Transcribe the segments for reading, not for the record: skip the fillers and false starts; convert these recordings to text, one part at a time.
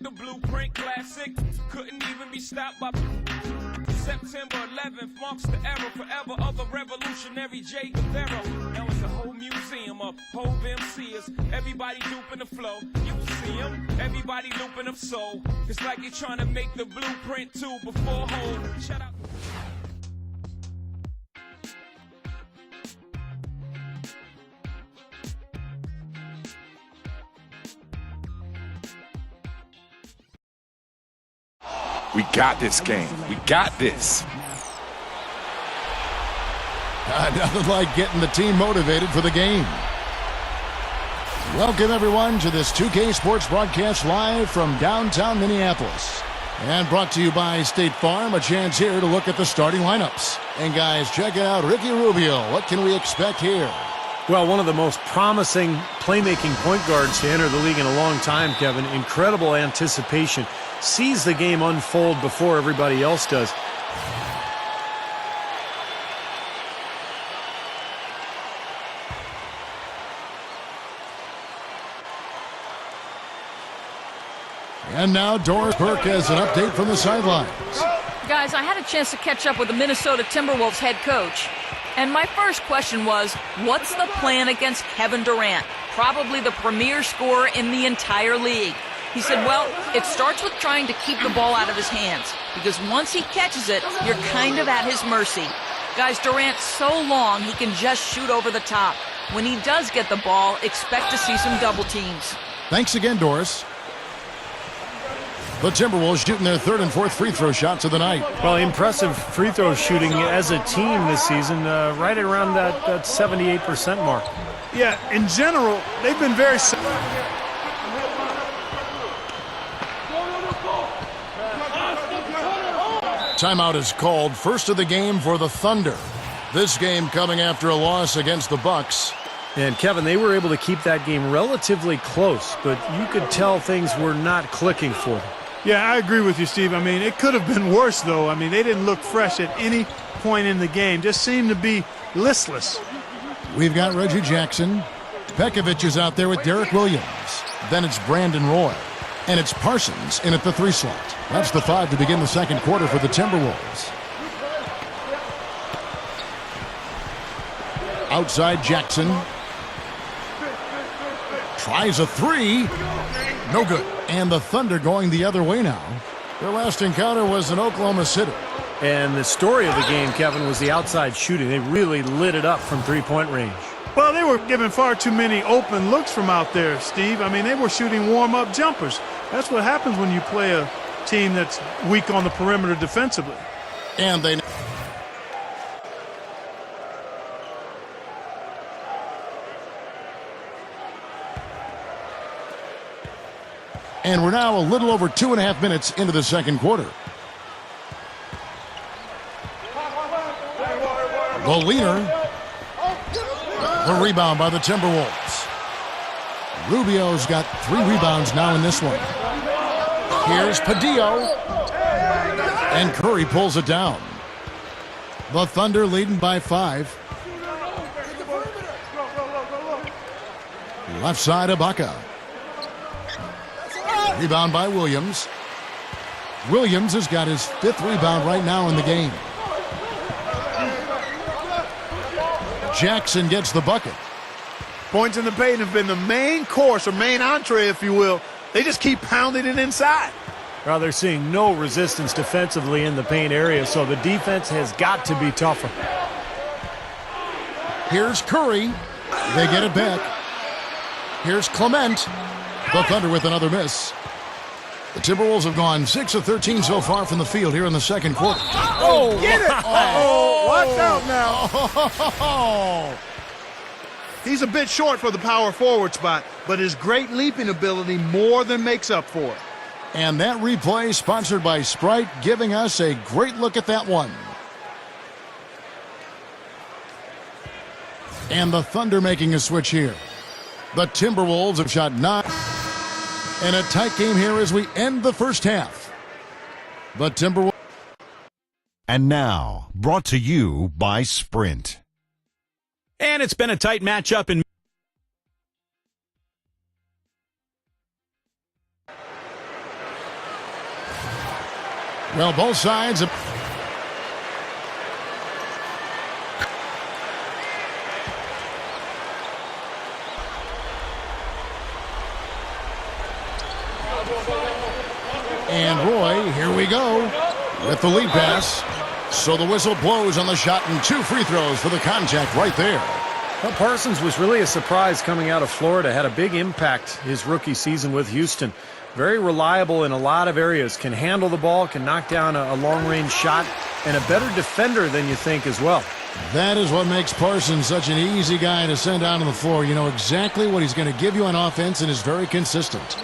the Blueprint Classic. Couldn't even be stopped by September 11th. Marks the era forever of the revolutionary J. Guevara. Now it's a whole museum of Hove MCs. Everybody duping the flow. You see them, everybody looping up soul. It's like you're trying to make the Blueprint 2 before Hove. Shout out. We got this game. We got this. Nothing like getting the team motivated for the game. Welcome, everyone, to this 2K Sports broadcast live from downtown Minneapolis. And brought to you by State Farm, a chance here to look at the starting lineups. And, guys, check out Ricky Rubio. What can we expect here? Well, one of the most promising playmaking point guards to enter the league in a long time, Kevin. Incredible anticipation. Sees the game unfold before everybody else does. And now Doris Burke has an update from the sidelines. Guys, I had a chance to catch up with the Minnesota Timberwolves head coach. And my first question was, what's the plan against Kevin Durant? Probably the premier scorer in the entire league. He said, well, it starts with trying to keep the ball out of his hands, because once he catches it, you're kind of at his mercy. Guys, Durant's so long, he can just shoot over the top. When he does get the ball, expect to see some double teams. Thanks again, Doris. The Timberwolves shooting their third and fourth free throw shots of the night. Well, impressive free throw shooting as a team this season, right around that 78% mark. Yeah, in general, they've been very... Timeout is called, first of the game for the Thunder. This game coming after a loss against the Bucks. And, Kevin, they were able to keep that game relatively close, but you could tell things were not clicking for them. Yeah, I agree with you, Steve. I mean, it could have been worse, though. I mean, they didn't look fresh at any point in the game. Just seemed to be listless. We've got Reggie Jackson. Pekovic is out there with Derek Williams. Then it's Brandon Roy. And it's Parsons in at the 3 slot. That's the 5 to begin the second quarter for the Timberwolves. Outside Jackson. Tries a 3. No good. And the Thunder going the other way now. Their last encounter was in Oklahoma City. And the story of the game, Kevin, was the outside shooting. They really lit it up from three-point range. Well, they were giving far too many open looks from out there, Steve. I mean, they were shooting warm-up jumpers. That's what happens when you play a team that's weak on the perimeter defensively. And they... And we're now a little over 2.5 minutes into the second quarter. The leader. The rebound by the Timberwolves. Rubio's got 3 rebounds now in this one. Here's Padillo. And Curry pulls it down. The Thunder leading by 5. Left side, Ibaka. Rebound by Williams. Williams has got his 5th rebound right now in the game. Jackson gets the bucket. Points in the paint have been the main course, or main entree, if you will. They just keep pounding it inside. Well, they're seeing no resistance defensively in the paint area, so the defense has got to be tougher. Here's Curry. They get it back. Here's Clement. The Thunder with another miss. The Timberwolves have gone 6 of 13 so far from the field here in the second quarter. Oh, get it! Oh, watch out now. Oh. He's a bit short for the power forward spot, but his great leaping ability more than makes up for it. And that replay sponsored by Sprite, giving us a great look at that one. And the Thunder making a switch here. The Timberwolves have shot 9. And a tight game here as we end the first half. The Timberwolves. And now, brought to you by Sprint. And it's been a tight matchup in Well, both sides have... And Roy, here we go, with the lead pass. So the whistle blows on the shot and 2 free throws for the contact right there. Well, Parsons was really a surprise coming out of Florida. Had a big impact his rookie season with Houston. Very reliable in a lot of areas. Can handle the ball, can knock down a long-range shot, and a better defender than you think as well. That is what makes Parsons such an easy guy to send out on the floor. You know exactly what he's going to give you on offense and is very consistent.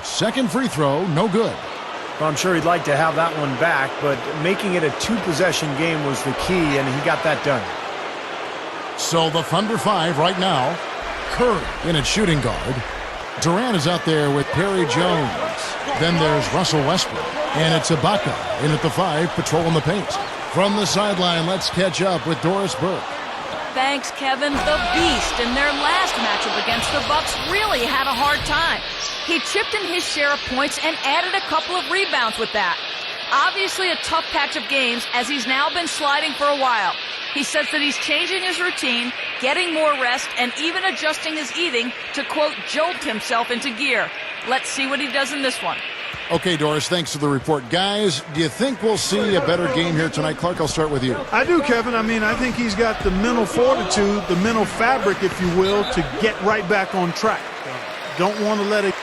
Second free throw, no good. Well, I'm sure he'd like to have that one back, but making it a 2-possession game was the key, and he got that done. So the Thunder 5 right now. Curry in at shooting guard. Durant is out there with Perry Jones. Then there's Russell Westbrook. And it's Ibaka in at the 5, patrolling the paint. From the sideline, let's catch up with Doris Burke. Thanks, Kevin. The Beast in their last matchup against the Bucks really had a hard time. He chipped in his share of points and added a couple of rebounds with that. Obviously a tough patch of games as he's now been sliding for a while. He says that he's changing his routine, getting more rest, and even adjusting his eating to, quote, jolt himself into gear. Let's see what he does in this one. Okay, Doris, thanks for the report. Guys, do you think we'll see a better game here tonight? Clark, I'll start with you. I do, Kevin. I mean, I think he's got the mental fortitude, the mental fabric, if you will, to get right back on track. Don't want to let it...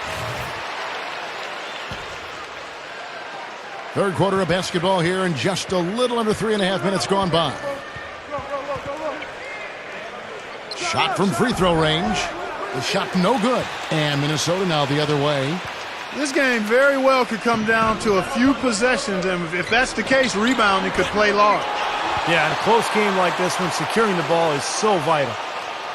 Third quarter of basketball here, and just a little under 3.5 minutes gone by. Shot from free throw range. The shot no good. And Minnesota now the other way. This game very well could come down to a few possessions, and if that's the case, rebounding could play large. Yeah, in a close game like this one, securing the ball is so vital.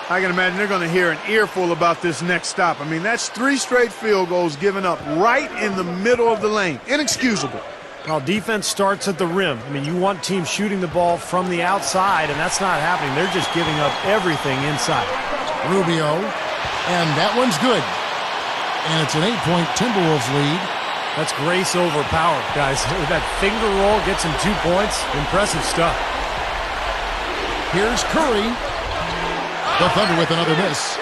I can imagine they're going to hear an earful about this next stop. I mean, that's 3 straight field goals given up right in the middle of the lane. Inexcusable. Well, defense starts at the rim. I mean, you want teams shooting the ball from the outside, and that's not happening. They're just giving up everything inside. Rubio, and that one's good. And it's an 8-point Timberwolves lead. That's grace over power, guys. That finger roll gets him 2 points. Impressive stuff. Here's Curry. The Thunder with another miss.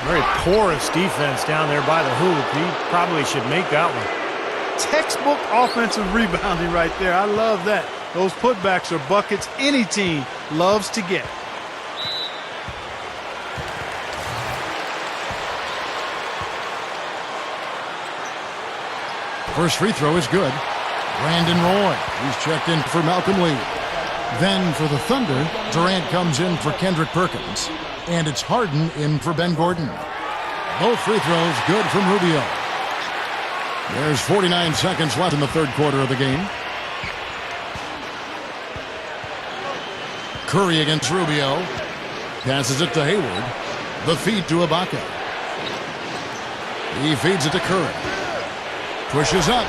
Very porous defense down there by the hoop. He probably should make that one. Textbook offensive rebounding right there. I love that. Those putbacks are buckets any team loves to get. First free throw is good. Brandon Roy, he's checked in for Malcolm Lee. Then for the Thunder, Durant comes in for Kendrick Perkins. And it's Harden in for Ben Gordon. Both free throws good from Rubio. There's 49 seconds left in the third quarter of the game. Curry against Rubio. Passes it to Hayward. The feed to Ibaka. He feeds it to Curry. Pushes up.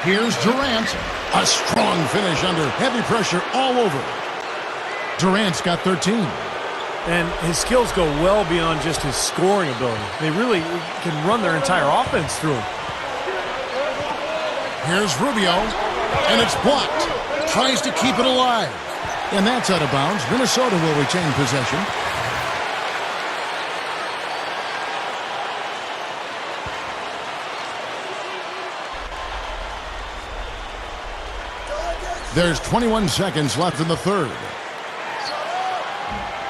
Here's Durant. A strong finish under heavy pressure all over. Durant's got 13. And his skills go well beyond just his scoring ability. They really can run their entire offense through him. Here's Rubio, and it's blocked. Tries to keep it alive. And that's out of bounds. Minnesota will retain possession. There's 21 seconds left in the third.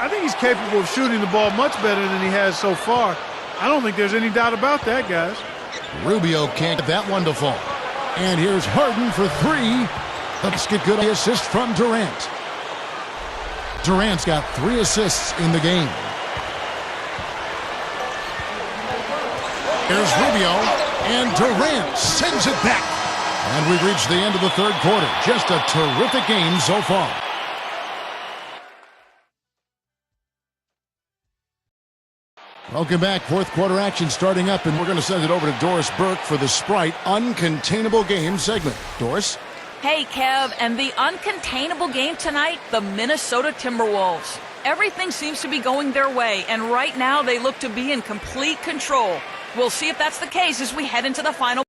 I think he's capable of shooting the ball much better than he has so far. I don't think there's any doubt about that, guys. Rubio can't get that one to fall. And here's Harden for 3. Let's get good assist from Durant. Durant's got 3 assists in the game. Here's Rubio, and Durant sends it back. And we've reached the end of the third quarter. Just a terrific game so far. Welcome back. Fourth quarter action starting up, and we're going to send it over to Doris Burke for the Sprite Uncontainable Game segment. Doris? Hey, Kev, and the uncontainable game tonight, the Minnesota Timberwolves. Everything seems to be going their way, and right now they look to be in complete control. We'll see if that's the case as we head into the final.